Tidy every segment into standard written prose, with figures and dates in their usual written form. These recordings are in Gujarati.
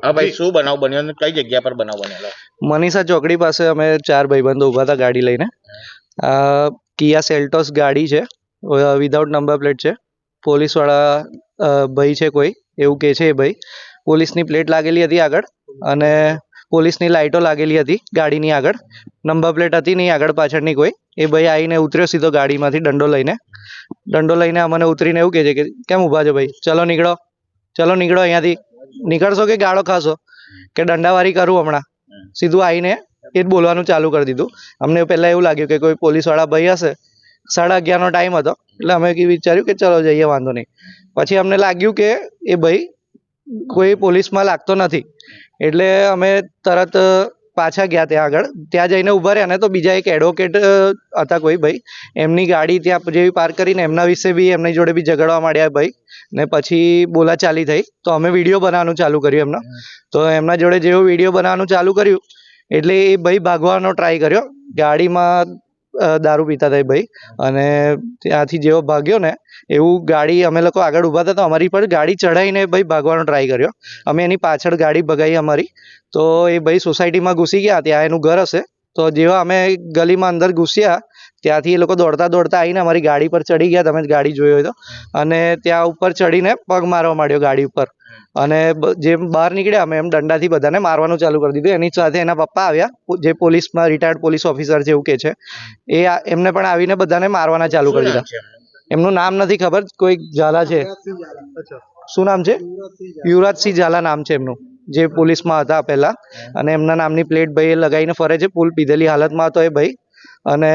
હા ભાઈ, શું બનાવ બન્યો અને કઈ જગ્યા પર બનાવ બનેલો? મનીષા ચોકડી પાસે અમે 4 ભાઈબંધો ઊભા હતા ગાડી લઈને. કિયા સેલ્ટોસ ગાડી છે, વિધાઉટ નંબર પ્લેટ છે. પોલીસવાળા ભાઈ છે કોઈ, એવું કહે છે. એ ભાઈ પોલીસની પ્લેટ લાગેલી હતી આગળ, અને પોલીસની લાઇટો લાગેલી હતી ગાડીની આગળ. નંબર પ્લેટ હતી નહીં આગળ પાછળની કોઈ. એ ભાઈ આવીને ઉતર્યો સીધો ગાડીમાંથી દંડો લઈને અમને ઉતરીને એવું કહે છે કે કેમ ઊભા છો ભાઈ, ચલો નીકળો અહીંયાથી. નીકળશો કે ગાળો ખાશો, કે દંડાવારી કરું હમણાં. સીધું આવીને એ જ બોલવાનું ચાલુ કરી દીધું. અમને પહેલાં એવું લાગ્યું કે કોઈ પોલીસવાળા ભાઈ હશે. 11:30નો ટાઈમ હતો, એટલે અમે વિચાર્યું કે ચલો જઈએ, વાંધો નહીં. પછી અમને લાગ્યું કે એ ભાઈ કોઈ પોલીસમાં લાગતો નથી, એટલે અમે તરત પાછા ગયા ત્યાં આગળ. ત્યાં જઈને ઊભા રહ્યા ને તો બીજા એક એડવોકેટ હતા કોઈ ભાઈ, એમની ગાડી ત્યાં જેવી પાર્ક કરીને એમના વિશે બી એમની જોડે બી ઝઘડવા માંડ્યા ભાઈ. ને પછી બોલાચાલી થઈ, તો અમે વિડીયો બનાવવાનું ચાલુ કર્યું એમનો. તો એમના જોડે જેવો વિડીયો બનાવવાનું ચાલુ કર્યું એટલે એ ભાઈ ભાગવાનો ટ્રાય કર્યો. ગાડીમાં દારૂ પીતા હતા એ ભાઈ, અને ત્યાંથી જેવો ભાગ્યો ને એવું ગાડી, અમે લોકો આગળ ઊભા હતા તો અમારી પર ગાડી ચડાવીને ભાઈ ભાગવાનો ટ્રાય કર્યો. અમે એની પાછળ ગાડી ભગાવી અમારી. તો એ ભાઈ સોસાયટીમાં ઘૂસી ગયા, ત્યાં એનું ઘર હશે. તો જેવા અમે ગલીમાં અંદર ઘૂસ્યા, ત્યાંથી એ લોકો દોડતા આવીને અમારી ગાડી પર ચડી ગયા. તમે ગાડી જોઈ હોય તો. અને ત્યાં ઉપર ચડીને પગ મારવા માંડ્યો ગાડી ઉપર. અને જેમ બહાર નીકળ્યા અમે એમ દંડાથી બધાને મારવાનું ચાલુ કરી દીધું. એની સાથે એના પપ્પા આવ્યા, જે પોલીસમાં રિટાયર્ડ પોલીસ ઓફિસર છે એવું કહે છે. એમને પણ આવીને બધાને મારવાના ચાલુ કરી દીધા. એમનું નામ નથી ખબર, કોઈ ઝાલા છે. શું નામ છે? યુવરાજસિંહ ઝાલા નામ છે એમનું, જે પોલીસમાં હતા પહેલા. અને એમના નામની પ્લેટ ભાઈ લગાવીને ફરે છે. ફૂલ પીધેલી હાલતમાં હતો એ ભાઈ, અને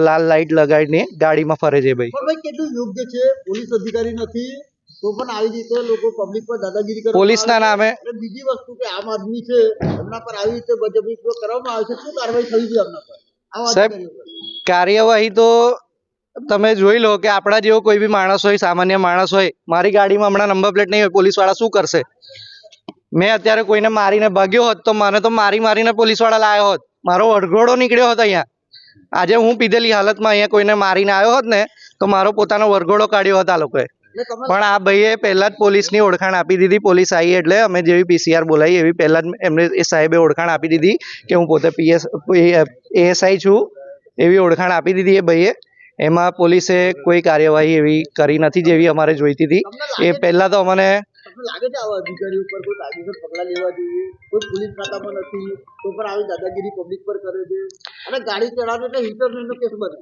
લાલ લાઈટ લગાવીને ગાડીમાં ફરે છે ભાઈ. કેટલું યોગ્ય છે? પોલીસ અધિકારી નથી તો પણ આવી રીતે લોકો પબ્લિક પર દાદાગીરી કરે. પોલીસના નામે. બીજી વસ્તુ કે આમ આદમી છે, એમના પર આવી રીતે બજબરી કરવામાં આવે છે, શું કાર્યવાહી થઈ છે એમના પર? સાહેબ, કાર્યવાહી તો તમે જોઈ લો કે આપણા જેવો કોઈ બી માણસ હોય, સામાન્ય માણસ હોય, મારી ગાડીમાં હમણાં નંબર પ્લેટ નહીં હોય, પોલીસવાળા શું કરશે? મેં અત્યારે કોઈને મારીને ભાગ્યો હોત તો મને તો મારીને પોલીસવાળા લાવ્યો હોત, મારો વરઘોડો નીકળ્યો હોત અહીંયા. આજે હું પીધેલી હાલતમાં અહીંયા કોઈને મારીને આવ્યો હોત ને તો મારો પોતાનો વરઘોડો કાઢ્યો હોત આ લોકોએ. પણ આ ભાઈએ પહેલા જ પોલીસની ઓળખાણ આપી દીધી. પોલીસ આવી એટલે અમે જેવી PCR બોલાવી એવી પહેલા જ એમને એ સાહેબે ઓળખાણ આપી દીધી કે હું પોતે ASI છું, એવી ઓળખાણ આપી દીધી એ ભાઈએ. એમાં પોલીસે કોઈ કાર્યવાહી એવી કરી નથી જેવી અમારે જોઈતી હતી. એ પહેલા તો અમને લાગે છે આવા અધિકારીઓ પર કોઈ કાયદેસર પગલાં લેવા જોઈએ. કોઈ પોલીસ ખાતામાં નથી તો પણ આવી દાદાગીરી પબ્લિક પર કરે છે, અને ગાડી ચડાવે એટલે હિટરનો કેસ બને.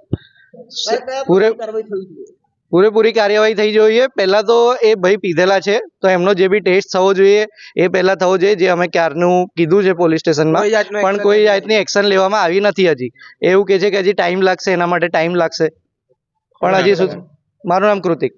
કાર્યવાહી થવી જોઈએ, પૂરેપૂરી કાર્યવાહી થઈ જોઈએ. પહેલા તો એ ભાઈ પીધેલા છે તો એમનો જે બી ટેસ્ટ થવો જોઈએ એ પહેલા થવો જોઈએ, જે અમે ક્યારનું કીધું છે પોલીસ સ્ટેશનમાં, પણ કોઈ જાતની એક્શન લેવામાં આવી નથી હજી. એવું કહે છે કે હજી ટાઈમ લાગશે, એના માટે ટાઈમ લાગશે. પણ હજી સુધી. મારું નામ કૃતિક.